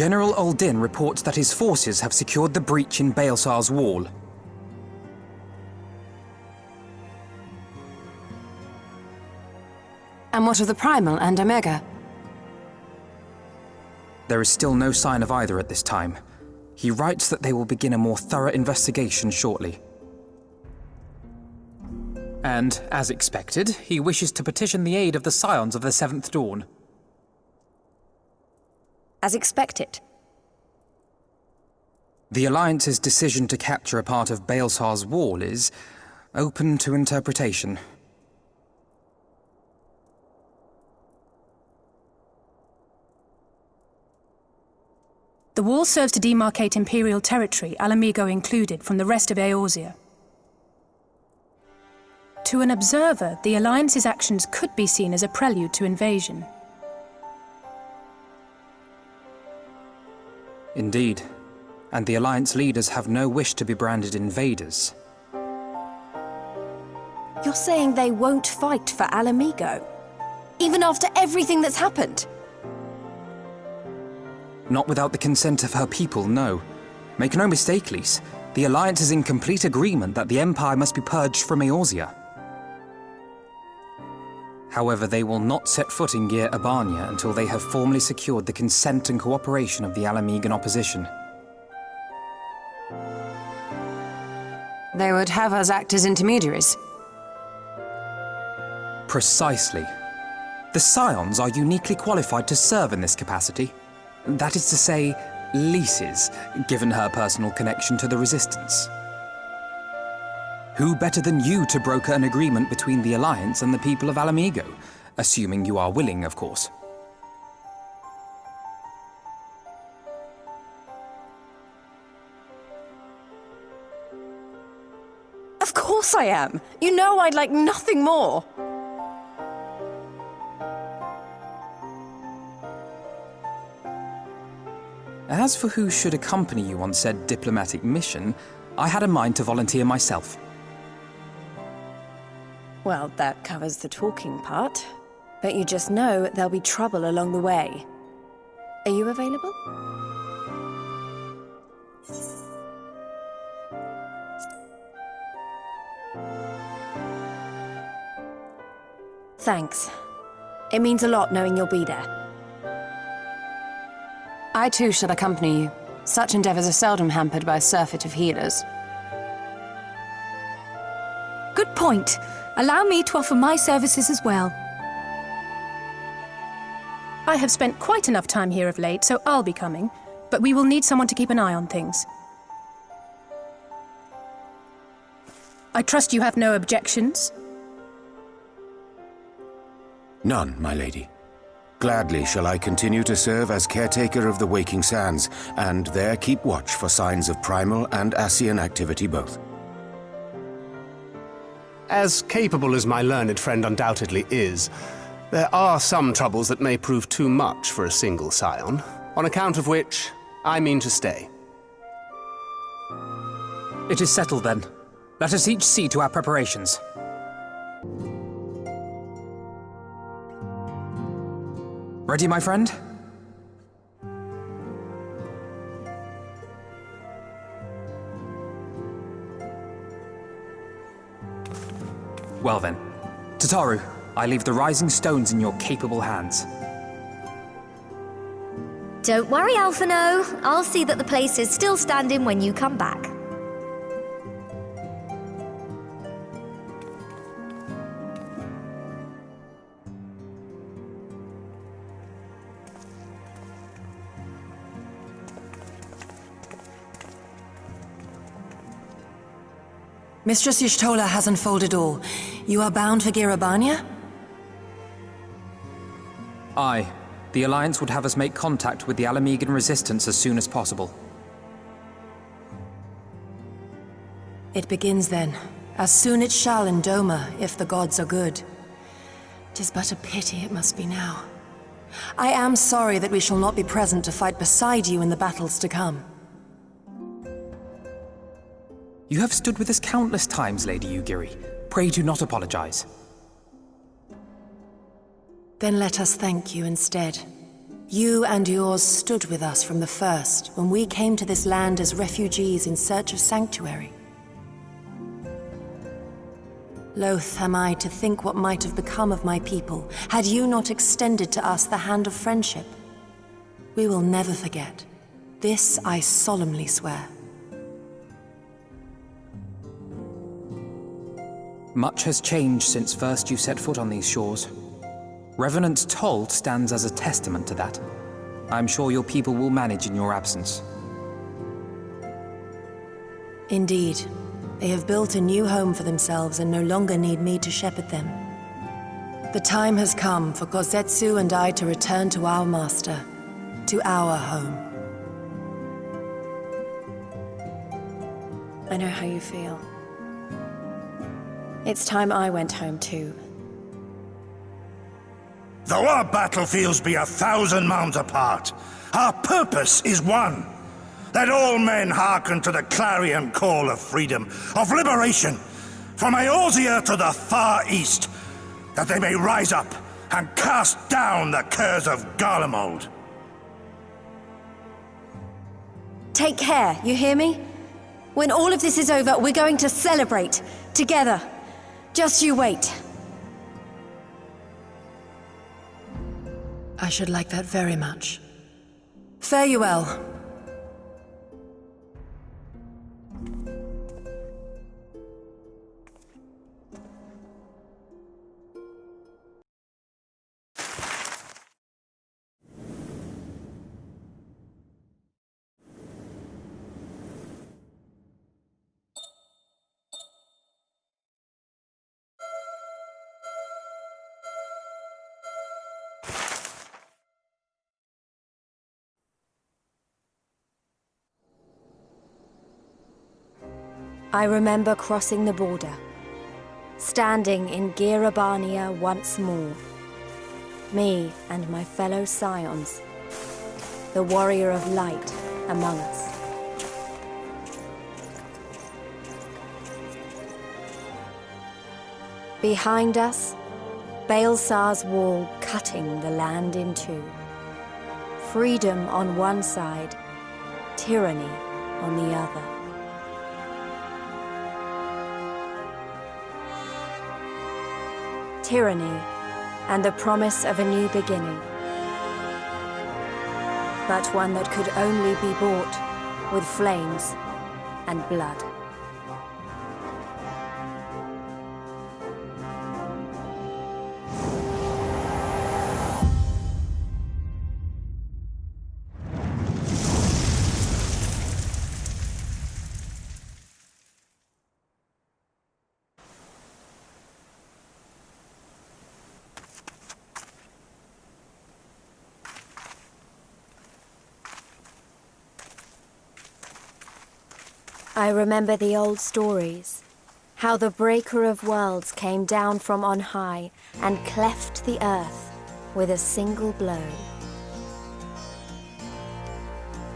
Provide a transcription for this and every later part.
General Uldin reports that his forces have secured the breach in Baelsar's wall. And what of the Primal and Omega? There is still no sign of either at this time. He writes that they will begin a more thorough investigation shortly. And, as expected, he wishes to petition the aid of the Scions of the Seventh Dawn. As expected. The Alliance's decision to capture a part of Baelsar's wall is open to interpretation. The wall serves to demarcate Imperial territory, Alamigo included, from the rest of Eorzea. To an observer, the Alliance's actions could be seen as a prelude to invasion. Indeed. And the Alliance leaders have no wish to be branded invaders. You're saying they won't fight for Alamigo? Even after everything that's happened? Not without the consent of her people, no. Make no mistake, Lys. The Alliance is in complete agreement that the Empire must be purged from Eorzea. However, they will not set foot in Gyr Abania until they have formally secured the consent and cooperation of the Alamigan opposition. They would have us act as intermediaries. Precisely. The Scions are uniquely qualified to serve in this capacity. That is to say, Lys's, given her personal connection to the Resistance. Who better than you to broker an agreement between the Alliance and the people of Alamigo? Assuming you are willing, of course. Of course I am! You know I'd like nothing more! As for who should accompany you on said diplomatic mission, I had a mind to volunteer myself. Well, that covers the talking part. But you just know there'll be trouble along the way. Are you available? Thanks. It means a lot knowing you'll be there. I too shall accompany you. Such endeavors are seldom hampered by a surfeit of healers. Good point. Allow me to offer my services as well. I have spent quite enough time here of late, so I'll be coming. But we will need someone to keep an eye on things. I trust you have no objections? None, my lady. Gladly shall I continue to serve as caretaker of the Waking Sands, and there keep watch for signs of primal and Ascian activity both. As capable as my learned friend undoubtedly is, there are some troubles that may prove too much for a single scion, on account of which I mean to stay. It is settled then. Let us each see to our preparations. Ready, my friend? Well then, Tataru, I leave the rising stones in your capable hands. Don't worry, Alphino. I'll see that the place is still standing when you come back. Mistress Y'shtola has unfolded all. You are bound for Gyr Abania? Aye. The Alliance would have us make contact with the Alamigan Resistance as soon as possible. It begins then. As soon it shall in Doma, if the gods are good. 'Tis but a pity it must be now. I am sorry that we shall not be present to fight beside you in the battles to come. You have stood with us countless times, Lady Yugiri. Pray do not apologize. Then let us thank you instead. You and yours stood with us from the first, when we came to this land as refugees in search of sanctuary. Loath am I to think what might have become of my people, had you not extended to us the hand of friendship. We will never forget. This I solemnly swear. Much has changed since first you set foot on these shores. Revenant's toll stands as a testament to that. I'm sure your people will manage in your absence. Indeed. They have built a new home for themselves and no longer need me to shepherd them. The time has come for Kozetsu and I to return to our master, to our home. I know how you feel. It's time I went home too. Though our battlefields be 1,000 mounds apart, our purpose is one. Let all men hearken to the clarion call of freedom, of liberation, from Eorzea to the far east, that they may rise up and cast down the curse of Garlemald. Take care, you hear me? When all of this is over, we're going to celebrate, together. Just you wait. I should like that very much. Fare you well. I remember crossing the border, standing in Girabania once more. Me and my fellow scions, the warrior of light among us. Behind us, Baelsar's wall cutting the land in two. Freedom on one side, tyranny on the other. Tyranny and the promise of a new beginning. But one that could only be bought with flames and blood. I remember the old stories, how the Breaker of Worlds came down from on high and cleft the earth with a single blow.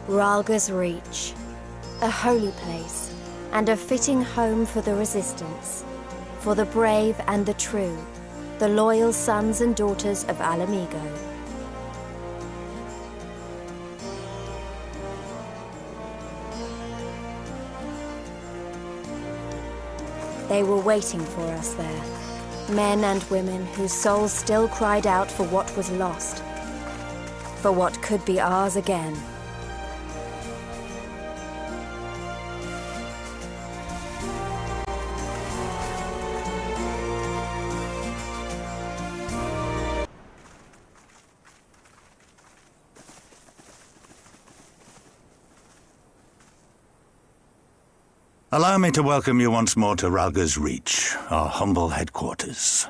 Rhalga's Reach, a holy place and a fitting home for the Resistance, for the brave and the true, the loyal sons and daughters of Alamigo. They were waiting for us there, men and women whose souls still cried out for what was lost, for what could be ours again. Allow me to welcome you once more to Rhalga's Reach, our humble headquarters.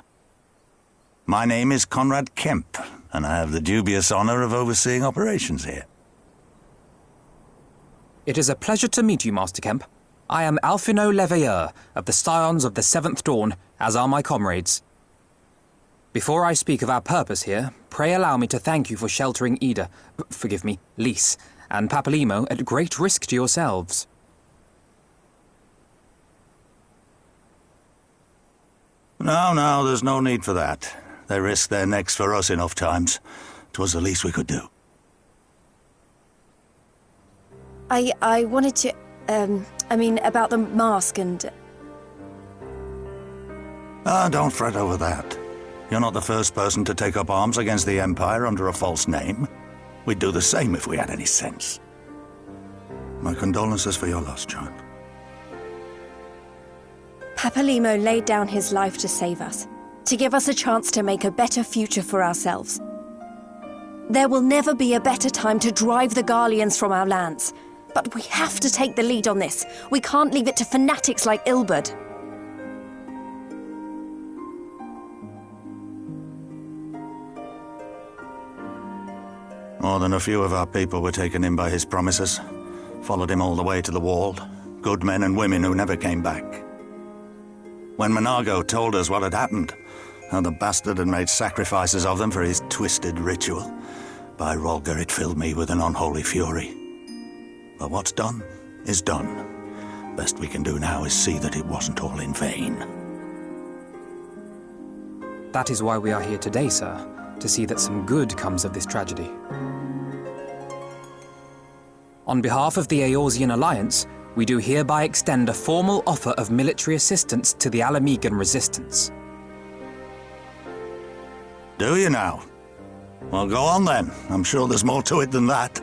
My name is Conrad Kemp, and I have the dubious honor of overseeing operations here. It is a pleasure to meet you, Master Kemp. I am Alphino Leveilleur of the Scions of the Seventh Dawn, as are my comrades. Before I speak of our purpose here, pray allow me to thank you for sheltering Ida, forgive me, Lys, and Papalymo at great risk to yourselves. No, there's no need for that. They risked their necks for us enough times. 'Twas the least we could do. I wanted to, about the mask and... Don't fret over that. You're not the first person to take up arms against the Empire under a false name. We'd do the same if we had any sense. My condolences for your loss, child. Papalimo laid down his life to save us, to give us a chance to make a better future for ourselves. There will never be a better time to drive the Garleans from our lands. But we have to take the lead on this. We can't leave it to fanatics like Ilberd. More than a few of our people were taken in by his promises. Followed him all the way to the wall. Good men and women who never came back. When Monago told us what had happened, how the bastard had made sacrifices of them for his twisted ritual, by Rolger it filled me with an unholy fury. But what's done is done. Best we can do now is see that it wasn't all in vain. That is why we are here today, sir, to see that some good comes of this tragedy. On behalf of the Eorzean Alliance, we do hereby extend a formal offer of military assistance to the Alamegan resistance. Do you now? Well, go on then. I'm sure there's more to it than that.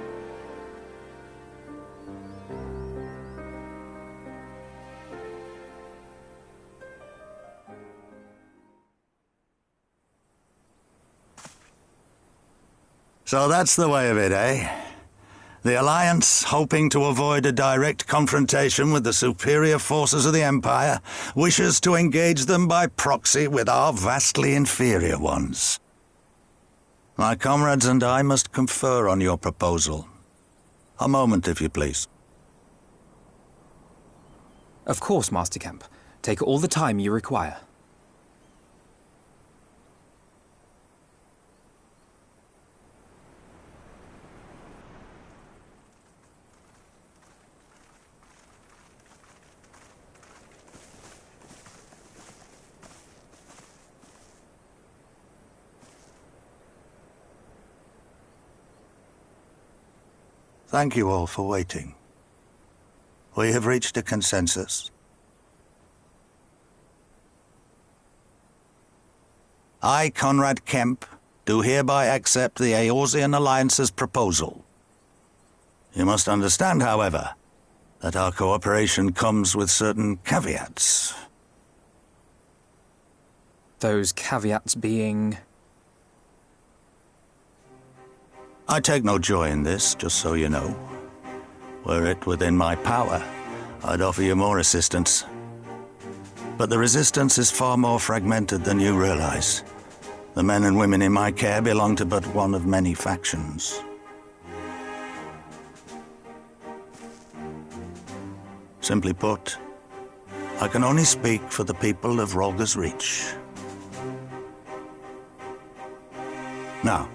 So that's the way of it, eh? The Alliance, hoping to avoid a direct confrontation with the superior forces of the Empire, wishes to engage them by proxy with our vastly inferior ones. My comrades and I must confer on your proposal. A moment, if you please. Of course, Master Kemp. Take all the time you require. Thank you all for waiting. We have reached a consensus. I, Conrad Kemp, do hereby accept the Eorzean Alliance's proposal. You must understand, however, that our cooperation comes with certain caveats. Those caveats being... I take no joy in this, just so you know. Were it within my power, I'd offer you more assistance. But the resistance is far more fragmented than you realize. The men and women in my care belong to but one of many factions. Simply put, I can only speak for the people of Rolger's Reach. Now,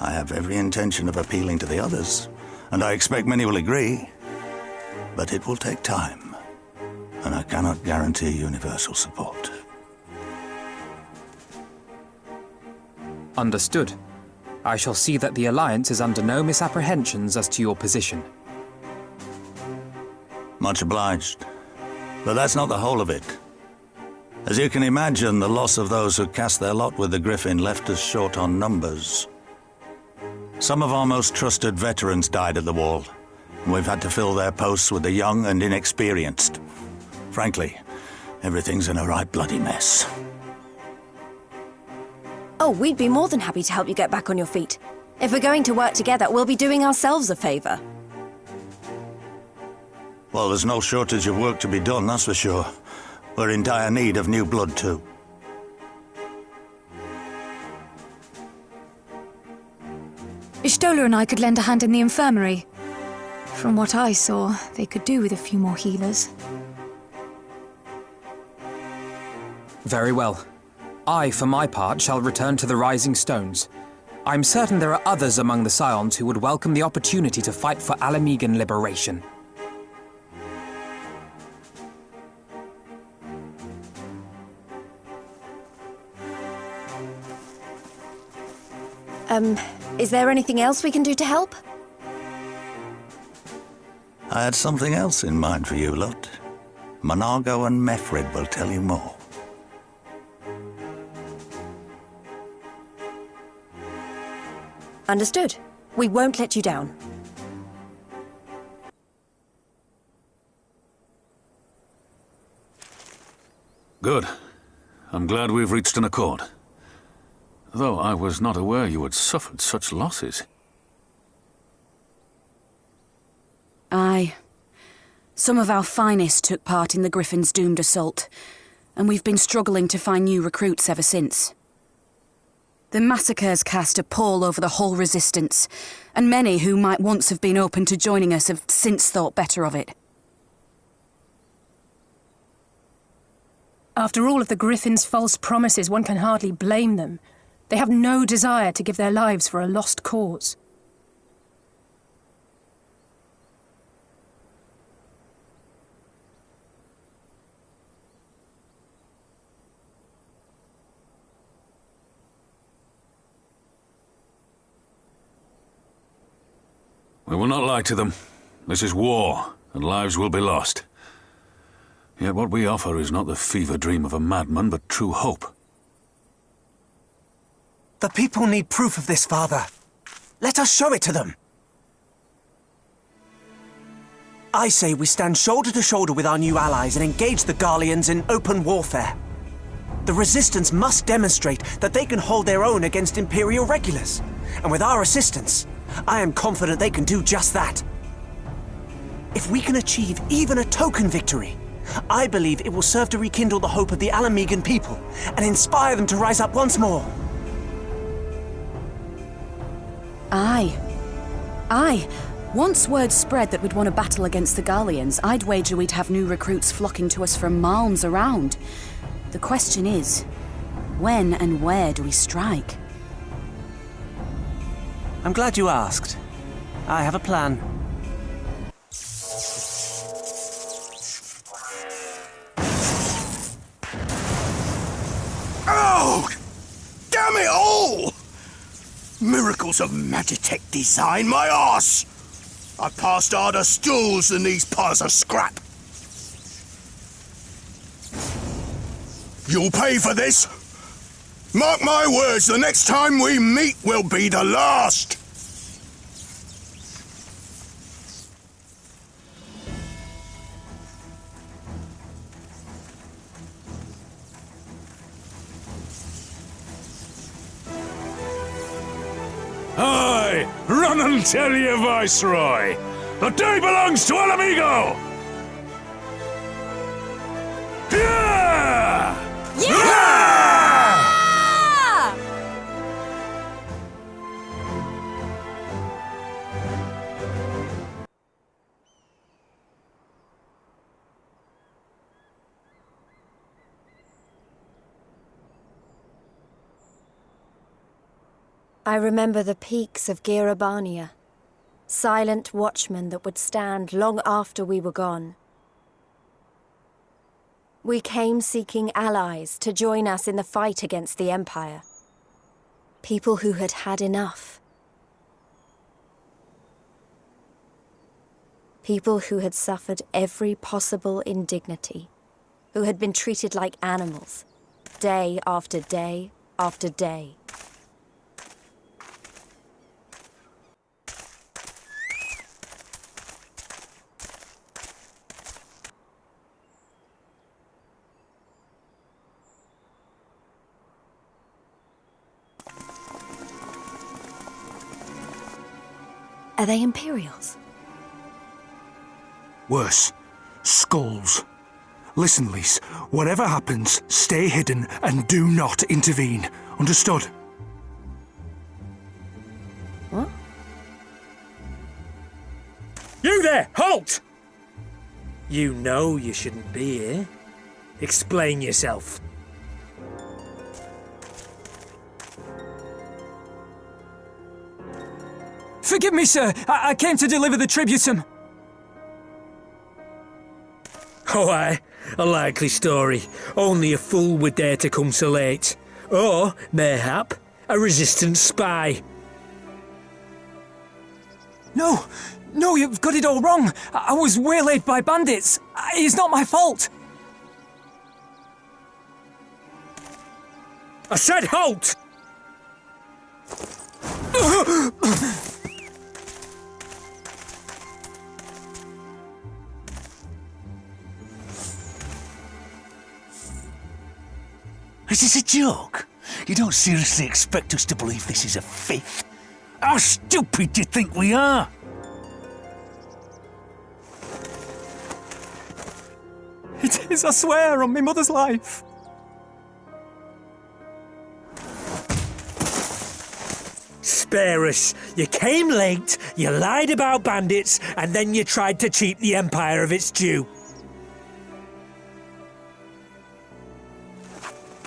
I have every intention of appealing to the others, and I expect many will agree. But it will take time, and I cannot guarantee universal support. Understood. I shall see that the Alliance is under no misapprehensions as to your position. Much obliged. But that's not the whole of it. As you can imagine, the loss of those who cast their lot with the Griffin left us short on numbers. Some of our most trusted veterans died at the wall, and we've had to fill their posts with the young and inexperienced. Frankly, everything's in a right bloody mess. Oh, we'd be more than happy to help you get back on your feet. If we're going to work together, we'll be doing ourselves a favor. Well, there's no shortage of work to be done, that's for sure. We're in dire need of new blood, too. Ishtola and I could lend a hand in the infirmary. From what I saw, they could do with a few more healers. Very well. I, for my part, shall return to the Rising Stones. I'm certain there are others among the Scions who would welcome the opportunity to fight for Alamegan liberation. Is there anything else we can do to help? I had something else in mind for you lot. Monago and Mefred will tell you more. Understood. We won't let you down. Good. I'm glad we've reached an accord. Though I was not aware you had suffered such losses. Aye. Some of our finest took part in the Griffin's doomed assault, and we've been struggling to find new recruits ever since. The massacres cast a pall over the whole resistance, and many who might once have been open to joining us have since thought better of it. After all of the Griffin's false promises, one can hardly blame them. They have no desire to give their lives for a lost cause. We will not lie to them. This is war, and lives will be lost. Yet what we offer is not the fever dream of a madman, but true hope. The people need proof of this, Father. Let us show it to them. I say we stand shoulder to shoulder with our new allies and engage the Garleans in open warfare. The Resistance must demonstrate that they can hold their own against Imperial regulars. And with our assistance, I am confident they can do just that. If we can achieve even a token victory, I believe it will serve to rekindle the hope of the Alamegan people and inspire them to rise up once more. Aye. Aye. Once word spread that we'd won a battle against the Garleans, I'd wager we'd have new recruits flocking to us from malms around. The question is, when and where do we strike? I'm glad you asked. I have a plan. Oh! Damn it all! Miracles of Magitech design, my arse! I passed harder stools than these piles of scrap. You'll pay for this. Mark my words, the next time we meet will be the last. Aye! Run and tell your Viceroy! The day belongs to Alamigo! Yeah! Yeah! I remember the peaks of Girabania, silent watchmen that would stand long after we were gone. We came seeking allies to join us in the fight against the Empire. People who had had enough. People who had suffered every possible indignity, who had been treated like animals, day after day after day. Are they Imperials? Worse. Skulls. Listen, Lys. Whatever happens, stay hidden and do not intervene. Understood? What? You there! Halt! You know you shouldn't be here. Explain yourself. Forgive me, sir. I came to deliver the tributum. Oh, aye. A likely story. Only a fool would dare to come so late. Or, mayhap, a resistance spy. No! No, you've got it all wrong. I was waylaid by bandits. It's not my fault. I said halt! Is this a joke? You don't seriously expect us to believe this is a fifth? How stupid do you think we are? It is, I swear, on my mother's life. Spare us. You came late, you lied about bandits, and then you tried to cheat the Empire of its due.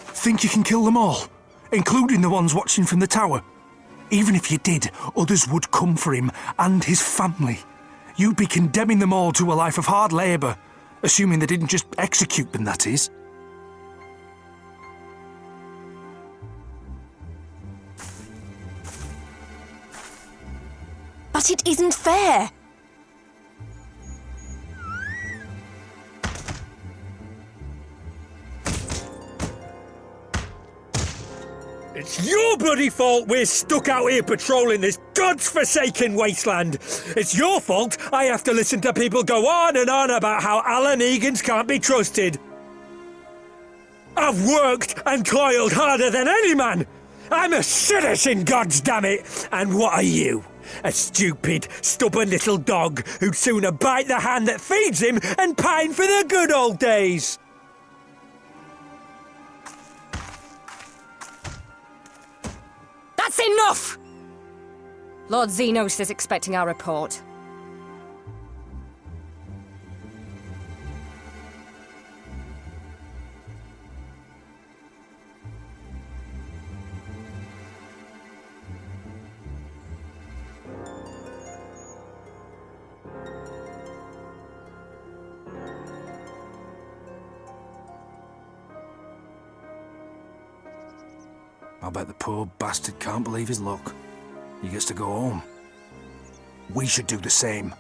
Think you can kill them all, including the ones watching from the tower? Even if you did, others would come for him and his family. You'd be condemning them all to a life of hard labour, assuming they didn't just execute them, that is. But it isn't fair. It's your bloody fault we're stuck out here patrolling this god's-forsaken wasteland. It's your fault I have to listen to people go on and on about how Alan Egan's can't be trusted. I've worked and toiled harder than any man. I'm a citizen, goddammit. And what are you? A stupid, stubborn little dog who'd sooner bite the hand that feeds him and pine for the good old days. That's enough! Lord Xenos is expecting our report. I bet the poor bastard can't believe his luck. He gets to go home. We should do the same.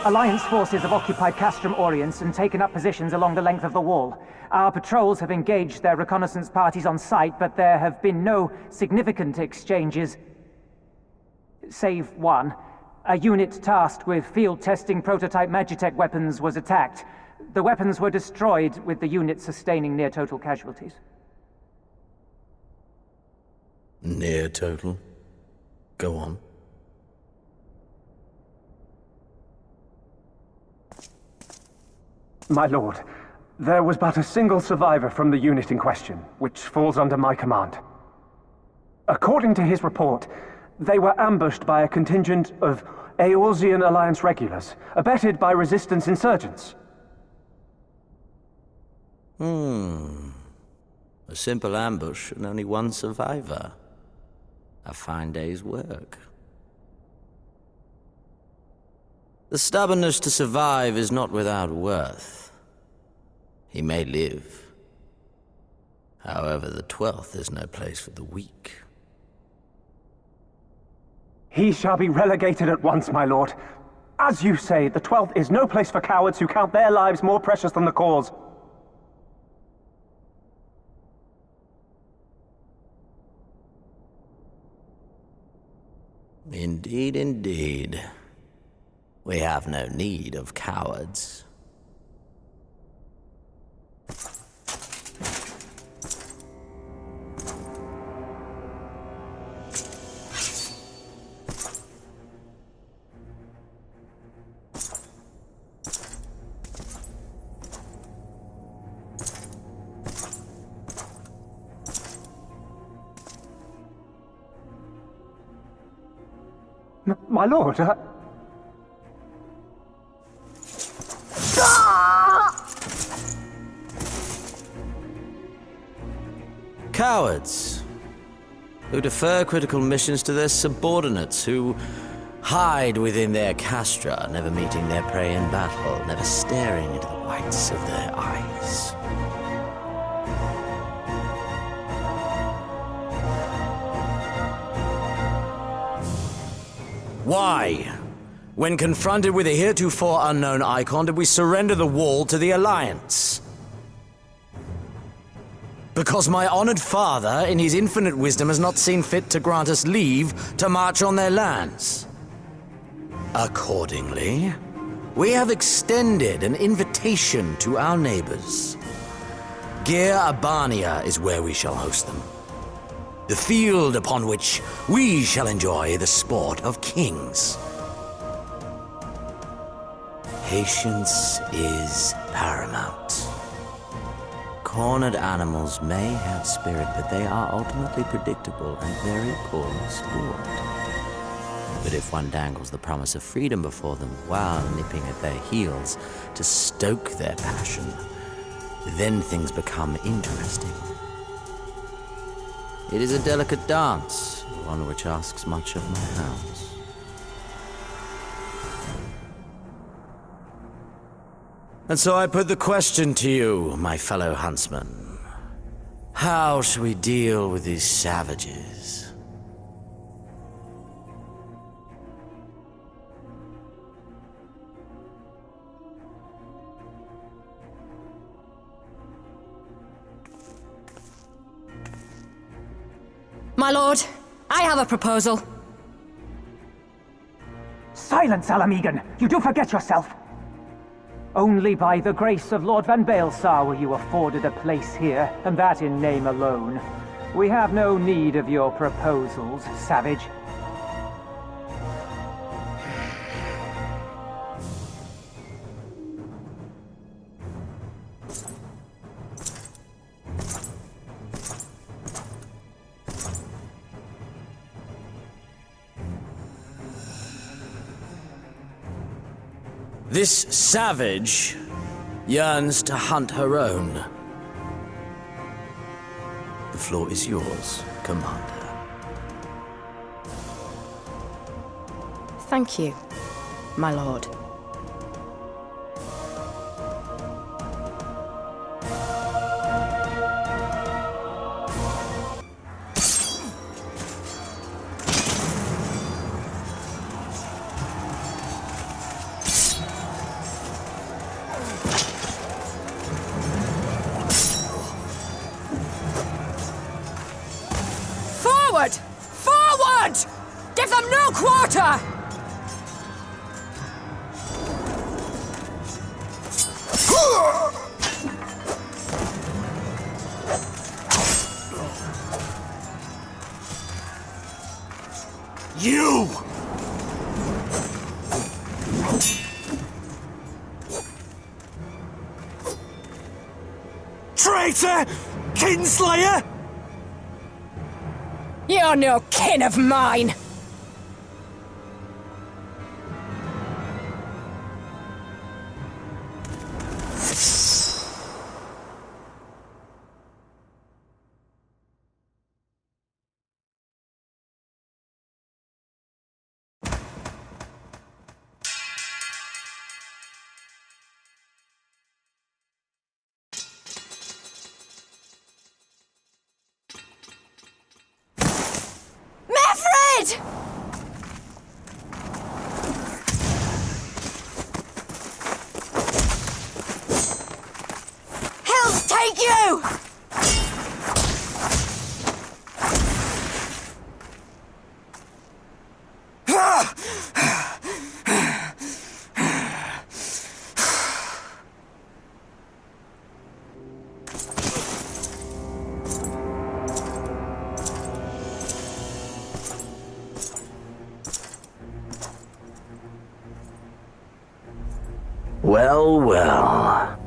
Alliance forces have occupied Castrum Orients and taken up positions along the length of the wall. Our patrols have engaged their reconnaissance parties on site, but there have been no significant exchanges, save one. A unit tasked with field testing prototype Magitech weapons was attacked. The weapons were destroyed, with the unit sustaining near total casualties. Near total? Go on. My lord, there was but a single survivor from the unit in question, which falls under my command. According to his report, they were ambushed by a contingent of Eorzean Alliance regulars, abetted by resistance insurgents. A simple ambush and only one survivor. A fine day's work. The stubbornness to survive is not without worth. He may live. However, the 12th is no place for the weak. He shall be relegated at once, my lord. As you say, the 12th is no place for cowards who count their lives more precious than the cause. Indeed, indeed. We have no need of cowards. My lord, Cowards, who defer critical missions to their subordinates, who hide within their castra, never meeting their prey in battle, never staring into the whites of their eyes. Why, when confronted with a heretofore unknown icon, did we surrender the wall to the Alliance? Because my honored father, in his infinite wisdom, has not seen fit to grant us leave to march on their lands. Accordingly, we have extended an invitation to our neighbors. Gir Abania is where we shall host them. The field upon which we shall enjoy the sport of kings. Patience is paramount. Cornered animals may have spirit, but they are ultimately predictable and very poorly sport. But if one dangles the promise of freedom before them while nipping at their heels to stoke their passion, then things become interesting. It is a delicate dance, one which asks much of my hounds. And so I put the question to you, my fellow huntsman. How shall we deal with these savages? My lord, I have a proposal. Silence, Alamegan! You do forget yourself! Only by the grace of Lord Van Baelsar were you afforded a place here, and that in name alone. We have no need of your proposals, savage. This savage yearns to hunt her own. The floor is yours, Commander. Thank you, my lord. Forward! Forward! Give them no quarter! You! Traitor! Kinslayer! You're no kin of mine! Mefred! Well, well.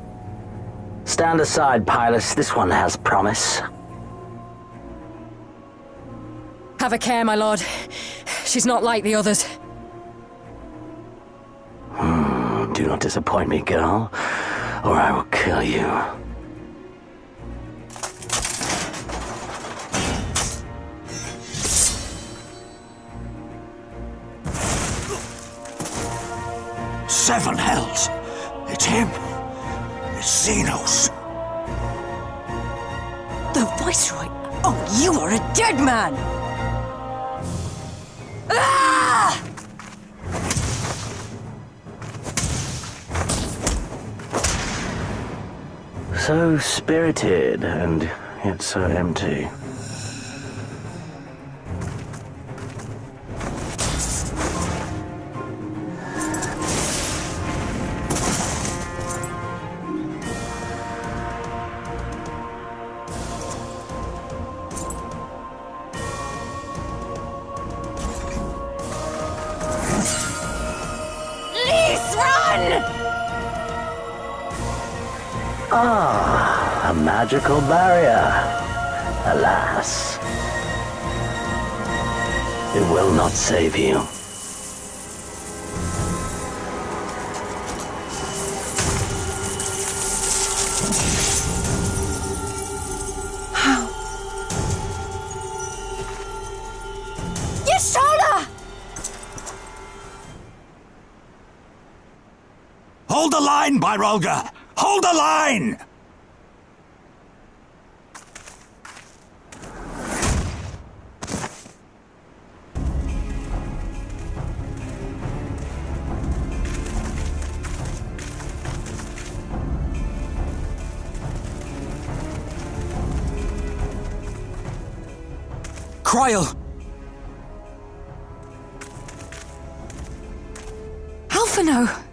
Stand aside, Pylus. This one has promise. Have a care, my lord. She's not like the others. Do not disappoint me, girl, or I will kill you. Seven hells! It's him! It's Xenos! The Viceroy! Oh, you are a dead man! Ah! So spirited, and yet so empty. Ah, a magical barrier. Alas. It will not save you. How? Yashala! Hold the line, Byrolga! Hold the line! Kryl! Alphino!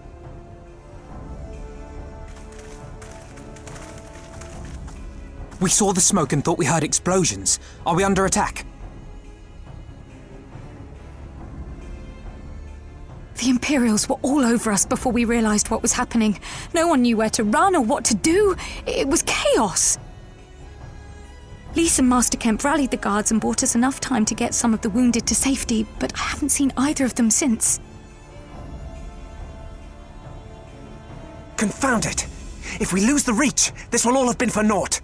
We saw the smoke and thought we heard explosions. Are we under attack? The Imperials were all over us before we realized what was happening. No one knew where to run or what to do. It was chaos. Lise and Master Kemp rallied the guards and bought us enough time to get some of the wounded to safety, but I haven't seen either of them since. Confound it! If we lose the Reach, this will all have been for naught.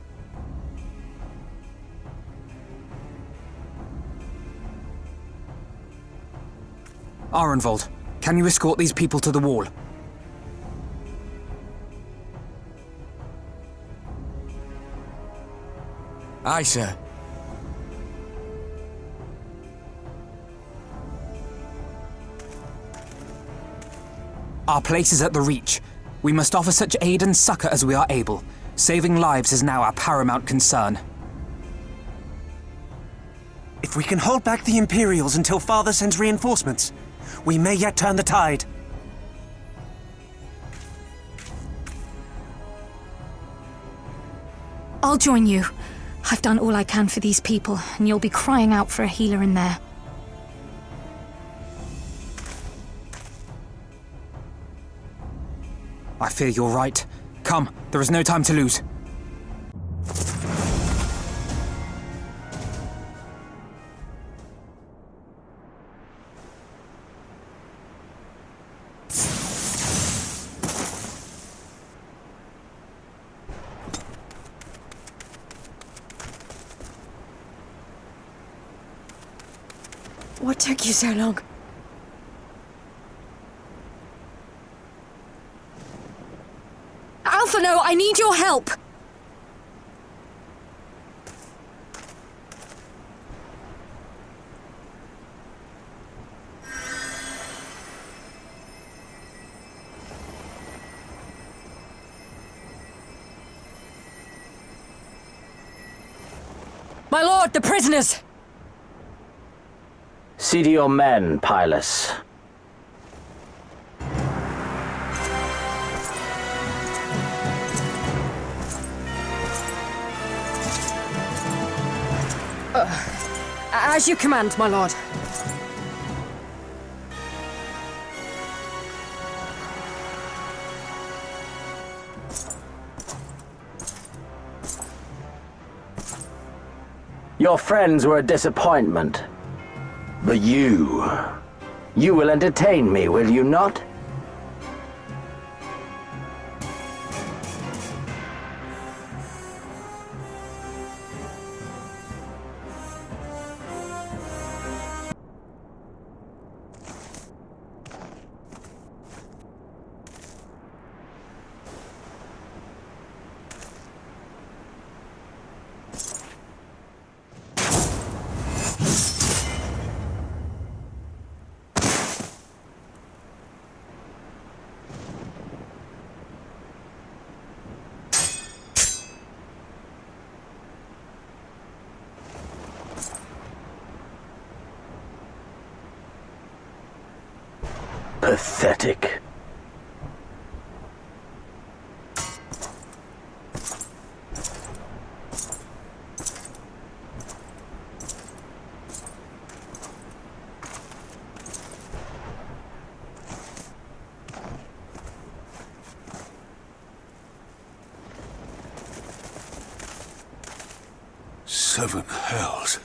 Arenvold, can you escort these people to the wall? Aye, sir. Our place is at the Reach. We must offer such aid and succor as we are able. Saving lives is now our paramount concern. If we can hold back the Imperials until Father sends reinforcements, we may yet turn the tide. I'll join you. I've done all I can for these people, and you'll be crying out for a healer in there. I fear you're right. Come, there is no time to lose. What took you so long? Alphino, I need your help! My lord, the prisoners! See to your men, Pylus. As you command, my lord. Your friends were a disappointment. But you will entertain me, will you not? Pathetic. Seven hells.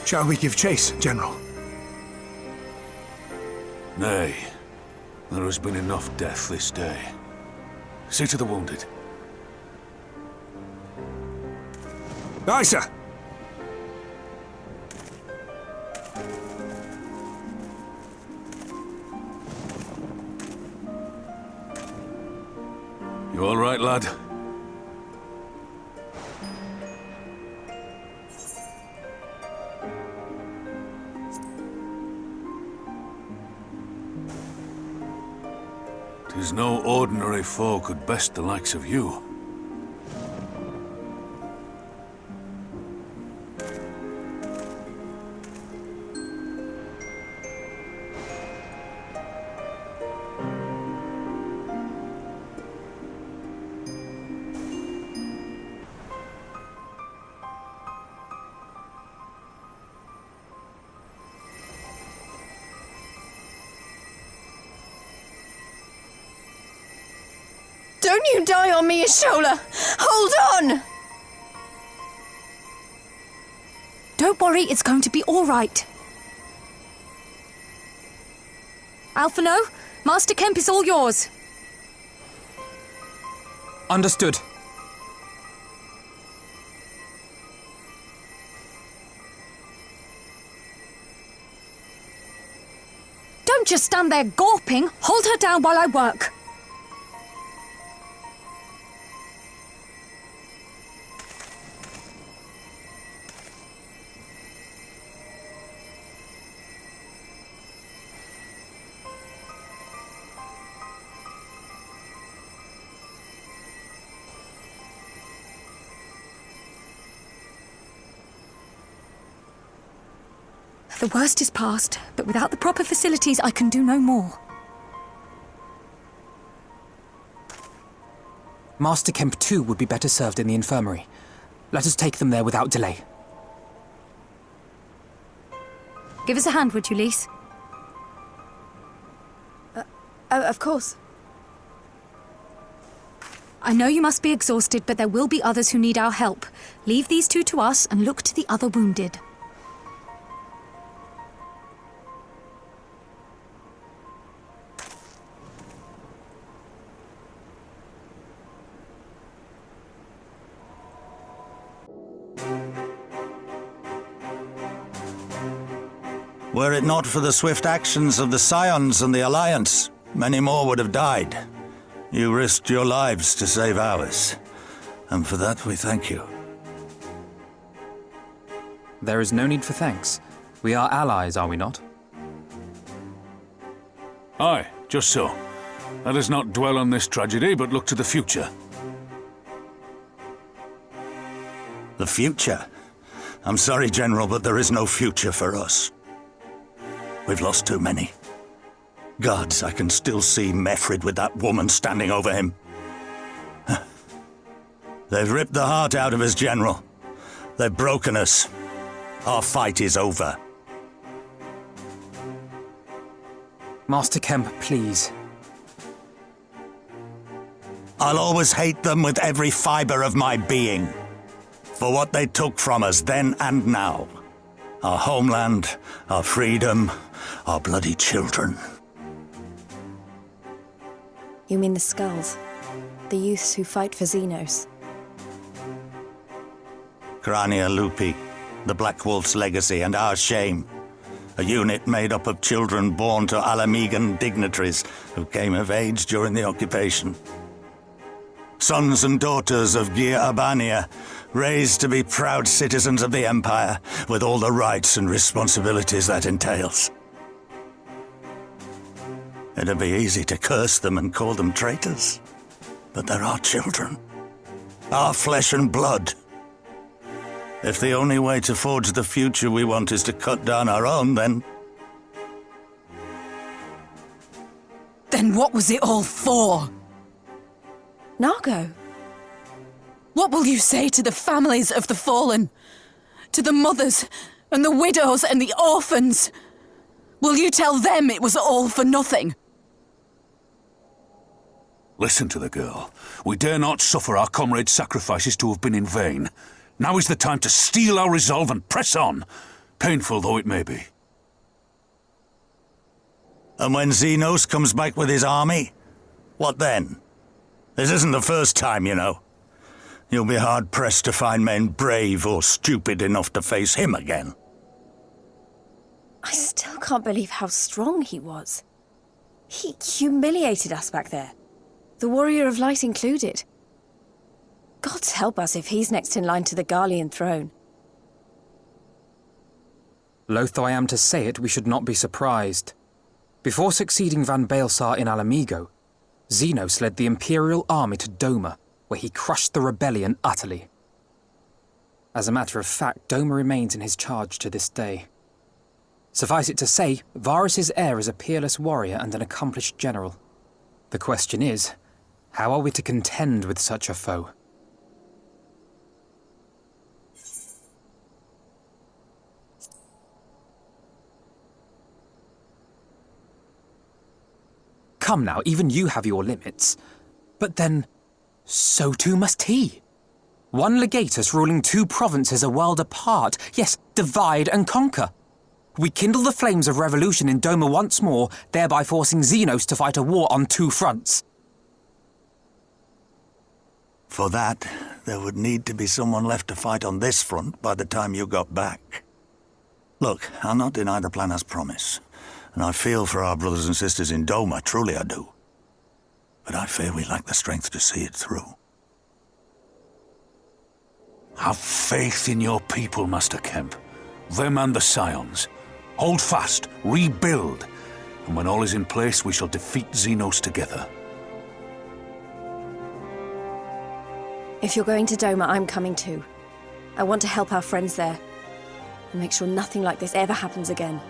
Shall we give chase, General? Nay. There has been enough death this day. See to the wounded. Aye, sir. You all right, lad? Tis no ordinary foe could best the likes of you. Don't you die on me, Ashola! Hold on! Don't worry, it's going to be all right. Alphino, Master Kemp is all yours. Understood. Don't just stand there gawping. Hold her down while I work. The worst is past, but without the proper facilities, I can do no more. Master Kemp too would be better served in the infirmary. Let us take them there without delay. Give us a hand, would you, Lise? Of course. I know you must be exhausted, but there will be others who need our help. Leave these two to us and look to the other wounded. Were it not for the swift actions of the Scions and the Alliance, many more would have died. You risked your lives to save ours, and for that we thank you. There is no need for thanks. We are allies, are we not? Aye, just so. Let us not dwell on this tragedy, but look to the future. The future? I'm sorry, General, but there is no future for us. We've lost too many. Gods, I can still see Mefrid with that woman standing over him. They've ripped the heart out of us, General. They've broken us. Our fight is over. Master Kemp, please. I'll always hate them with every fibre of my being. For what they took from us then and now. Our homeland, our freedom, our bloody children. You mean the Skulls? The youths who fight for Xenos? Crania Lupi, the Black Wolf's legacy and our shame. A unit made up of children born to Alamegan dignitaries who came of age during the occupation. Sons and daughters of Gir Abania, raised to be proud citizens of the Empire, with all the rights and responsibilities that entails. It'd be easy to curse them and call them traitors, but they're our children, our flesh and blood. If the only way to forge the future we want is to cut down our own, then... Then what was it all for? Nargo? What will you say to the families of the fallen? To the mothers, and the widows, and the orphans? Will you tell them it was all for nothing? Listen to the girl. We dare not suffer our comrades' sacrifices to have been in vain. Now is the time to steel our resolve and press on, painful though it may be. And when Xenos comes back with his army, what then? This isn't the first time, you know. You'll be hard-pressed to find men brave or stupid enough to face him again. I still can't believe how strong he was. He humiliated us back there. The Warrior of Light included. Gods help us if he's next in line to the Garlean throne. Loath though I am to say it, we should not be surprised. Before succeeding Van Baelsar in Alamigo, Xenos led the Imperial army to Doma, where he crushed the rebellion utterly. As a matter of fact, Doma remains in his charge to this day. Suffice it to say, Varys' heir is a peerless warrior and an accomplished general. The question is, how are we to contend with such a foe? Come now, even you have your limits. But then, so too must he. One legatus ruling two provinces a world apart. Yes, divide and conquer. We kindle the flames of revolution in Doma once more, thereby forcing Xenos to fight a war on two fronts. For that, there would need to be someone left to fight on this front by the time you got back. Look, I'll not deny the plan as promised. And I feel for our brothers and sisters in Doma, truly I do. But I fear we lack the strength to see it through. Have faith in your people, Master Kemp. Them and the Scions. Hold fast, rebuild, and when all is in place, we shall defeat Xenos together. If you're going to Doma, I'm coming too. I want to help our friends there, and make sure nothing like this ever happens again.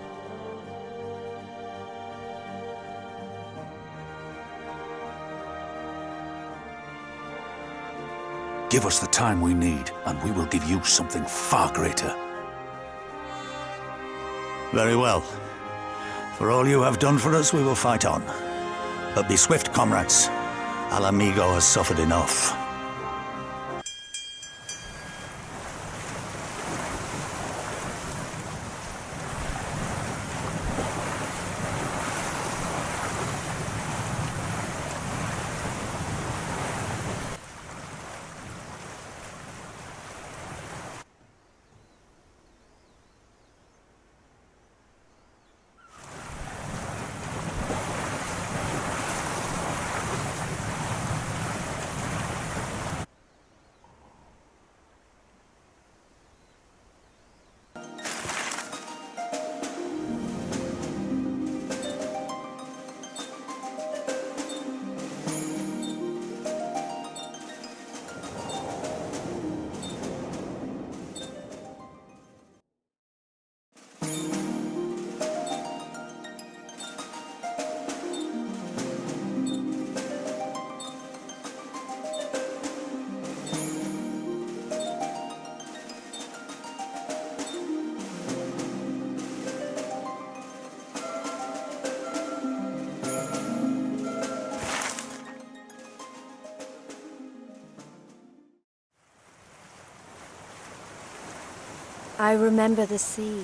Give us the time we need, and we will give you something far greater. Very well. For all you have done for us, we will fight on. But be swift, comrades. Alamigo has suffered enough. I remember the sea,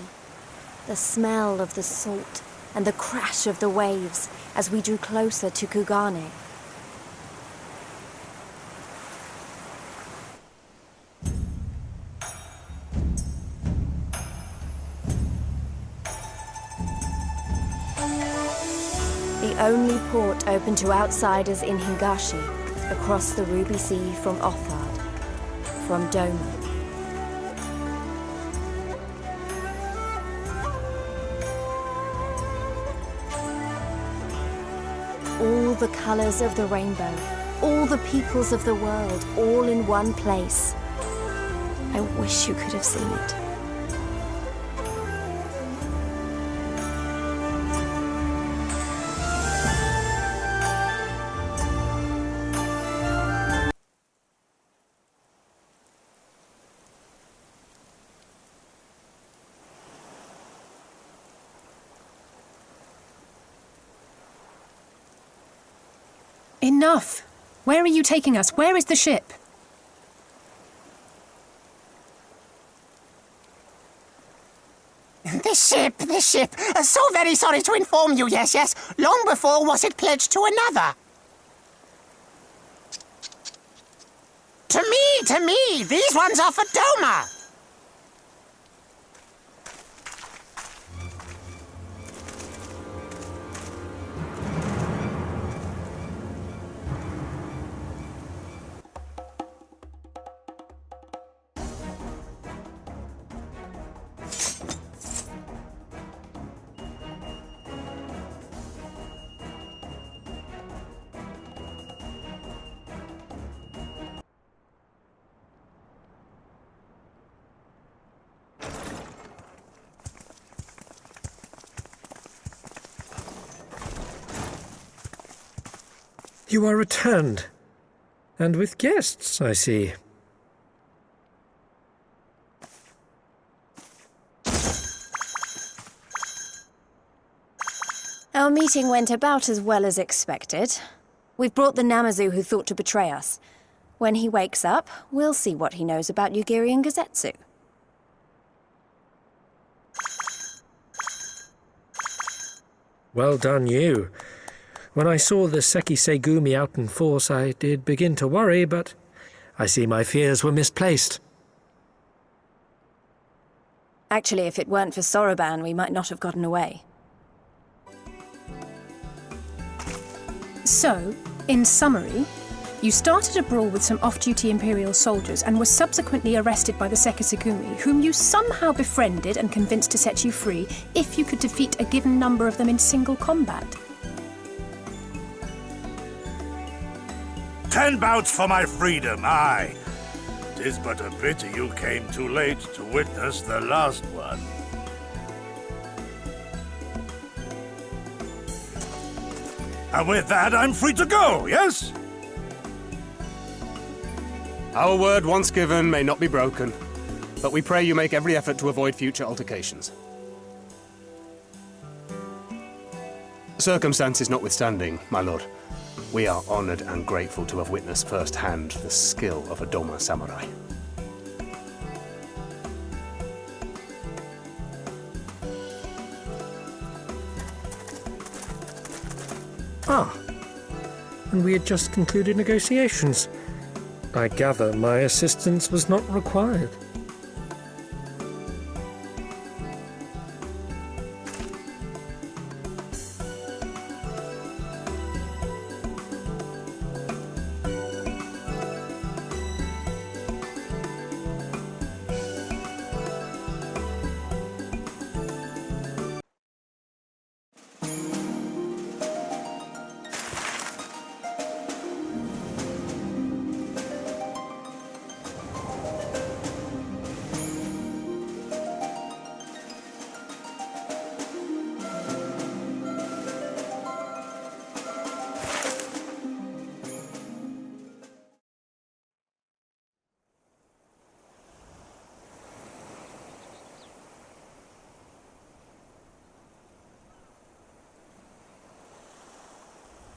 the smell of the salt, and the crash of the waves as we drew closer to Kugane. The only port open to outsiders in Hingashi, across the Ruby Sea from Othard, from Doma. All the colors of the rainbow, all the peoples of the world, all in one place. I wish you could have seen it. Enough! Where are you taking us? Where is the ship? The ship. So very sorry to inform you, yes. Long before was it pledged to another. To me. These ones are for Doma. You are returned. And with guests, I see. Our meeting went about as well as expected. We've brought the Namazu who thought to betray us. When he wakes up, we'll see what he knows about Yugiri and Gazetsu. Well done, you. When I saw the Seki Segumi out in force, I did begin to worry, but I see my fears were misplaced. Actually, if it weren't for Soroban, we might not have gotten away. So, in summary, you started a brawl with some off-duty Imperial soldiers and were subsequently arrested by the Sekisagumi, whom you somehow befriended and convinced to set you free if you could defeat a given number of them in single combat. 10 bouts for my freedom, aye. 'Tis but a pity you came too late to witness the last one. And with that, I'm free to go, yes? Our word once given may not be broken, but we pray you make every effort to avoid future altercations. Circumstances notwithstanding, my lord, we are honored and grateful to have witnessed firsthand the skill of a Doma samurai. Ah, and we had just concluded negotiations. I gather my assistance was not required.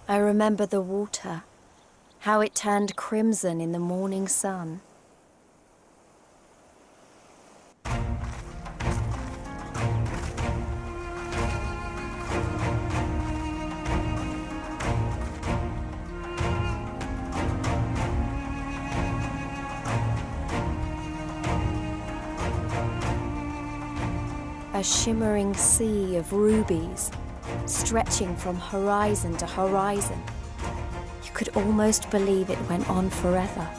I remember the water, how it turned crimson in the morning sun. A shimmering sea of rubies, stretching from horizon to horizon. You could almost believe it went on forever.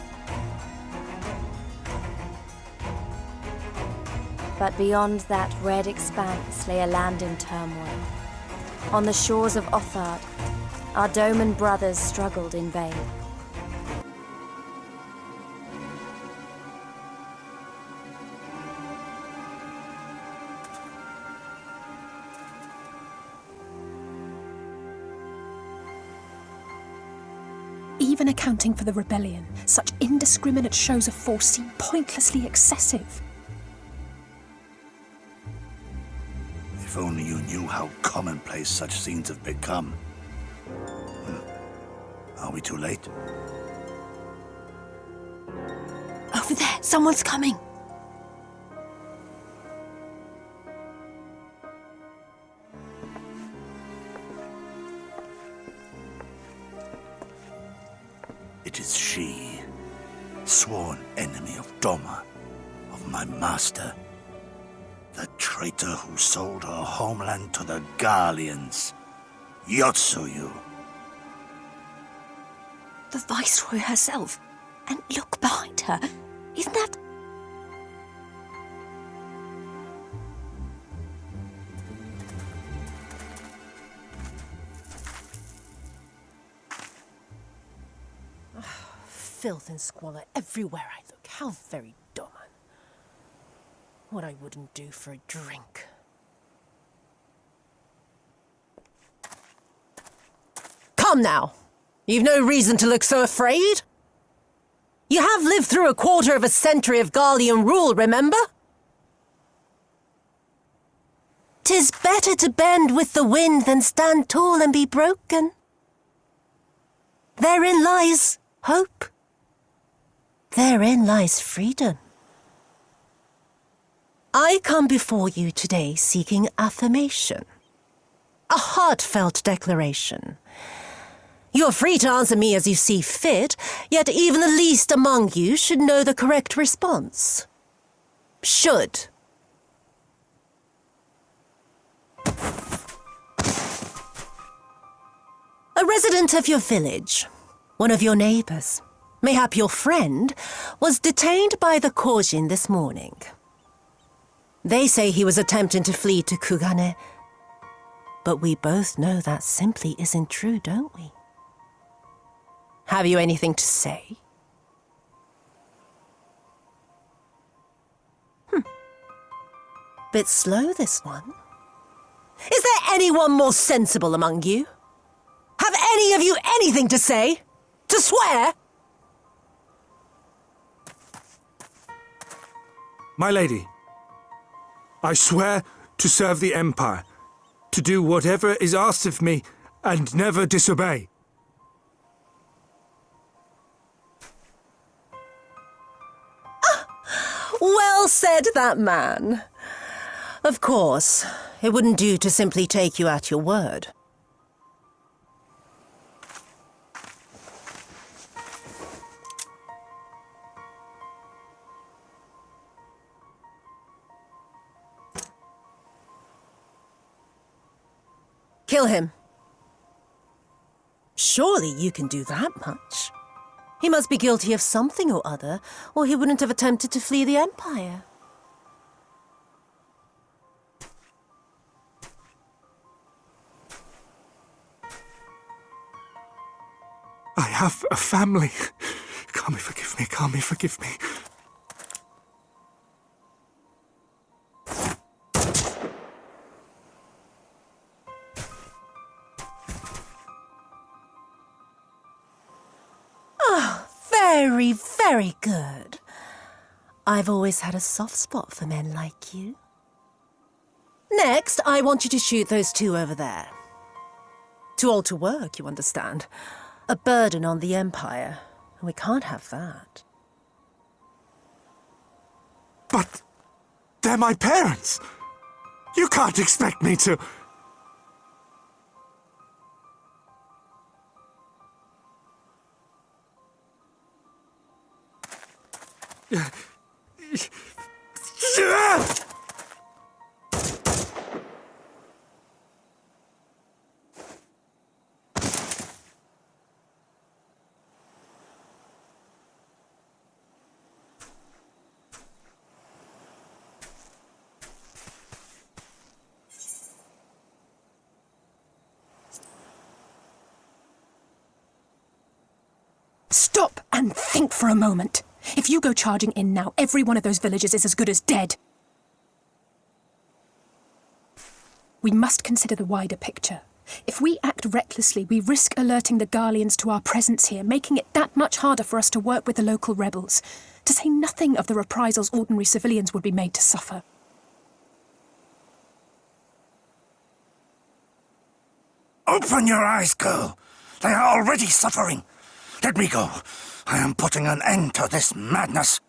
But beyond that red expanse lay a land in turmoil. On the shores of Othard, our Doman brothers struggled in vain. Even accounting for the rebellion, such indiscriminate shows of force seem pointlessly excessive. If only you knew how commonplace such scenes have become. Are we too late? Over there, someone's coming. It is she, sworn enemy of Doma, of my master. The traitor who sold her homeland to the Garleans. Yotsuyu. The Viceroy herself. And look behind her. Isn't that... Filth and squalor everywhere I look. How very Doman. What I wouldn't do for a drink. Come now. You've no reason to look so afraid. You have lived through a quarter of a century of Garlean rule, remember? 'Tis better to bend with the wind than stand tall and be broken. Therein lies hope. Therein lies freedom. I come before you today seeking affirmation. A heartfelt declaration. You're free to answer me as you see fit, yet even the least among you should know the correct response. Should. A resident of your village, one of your neighbors, mayhap your friend, was detained by the Korjin this morning. They say he was attempting to flee to Kugane, but we both know that simply isn't true, don't we? Have you anything to say? Bit slow, this one. Is there anyone more sensible among you? Have any of you anything to say? To swear? My lady, I swear to serve the Empire, to do whatever is asked of me, and never disobey. Well said, that man. Of course, it wouldn't do to simply take you at your word. Kill him. Surely you can do that much. He must be guilty of something or other, or he wouldn't have attempted to flee the Empire. I have a family. Kami, forgive me. Kami, forgive me. Very, very good. I've always had a soft spot for men like you. Next, I want you to shoot those two over there. Too old to work, you understand. A burden on the Empire, and we can't have that. But they're my parents. You can't expect me to... stop for a moment. If you go charging in now, every one of those villagers is as good as dead. We must consider the wider picture. If we act recklessly, we risk alerting the Garleans to our presence here, making it that much harder for us to work with the local rebels, to say nothing of the reprisals ordinary civilians would be made to suffer. Open your eyes, girl. They are already suffering. Let me go. I am putting an end to this madness.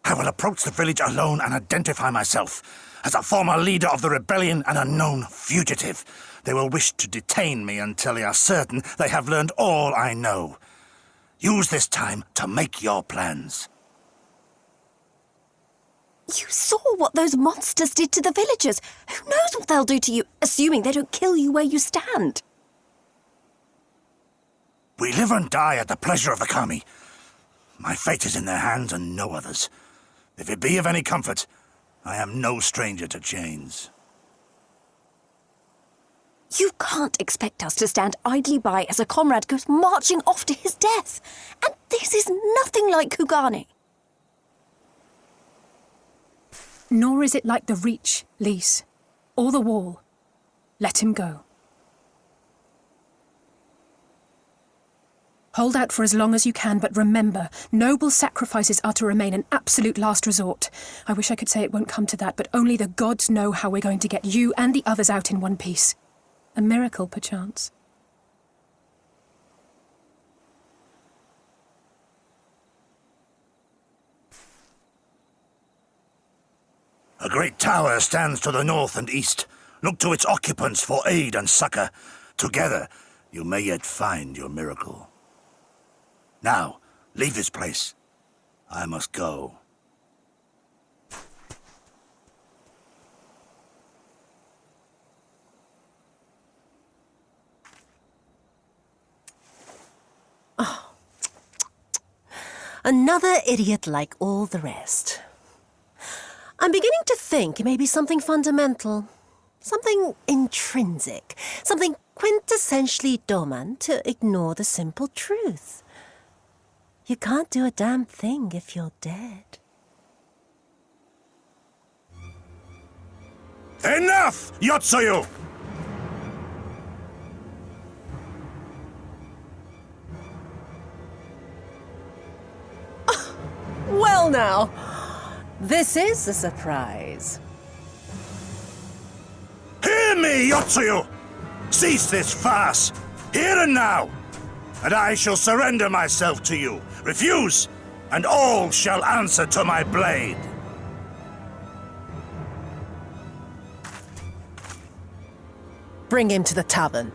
I will approach the village alone and identify myself as a former leader of the rebellion and a known fugitive. They will wish to detain me until they are certain they have learned all I know. Use this time to make your plans. You saw what those monsters did to the villagers. Who knows what they'll do to you, assuming they don't kill you where you stand? We live and die at the pleasure of the Kami. My fate is in their hands and no others. If it be of any comfort, I am no stranger to chains. You can't expect us to stand idly by as a comrade goes marching off to his death. And this is nothing like Kugani. Nor is it like the Reach, Lys, or the Wall. Let him go. Hold out for as long as you can, but remember, noble sacrifices are to remain an absolute last resort. I wish I could say it won't come to that, but only the gods know how we're going to get you and the others out in one piece. A miracle, perchance. A great tower stands to the north and east. Look to its occupants for aid and succor. Together, you may yet find your miracle. Now, leave this place. I must go. Oh. Another idiot like all the rest. I'm beginning to think it may be something fundamental. Something intrinsic. Something quintessentially Doman to ignore the simple truth. You can't do a damn thing if you're dead. Enough, Yotsuyu! Well now, this is a surprise. Hear me, Yotsuyu! Cease this farce, here and now, and I shall surrender myself to you. Refuse, and all shall answer to my blade. Bring him to the tavern.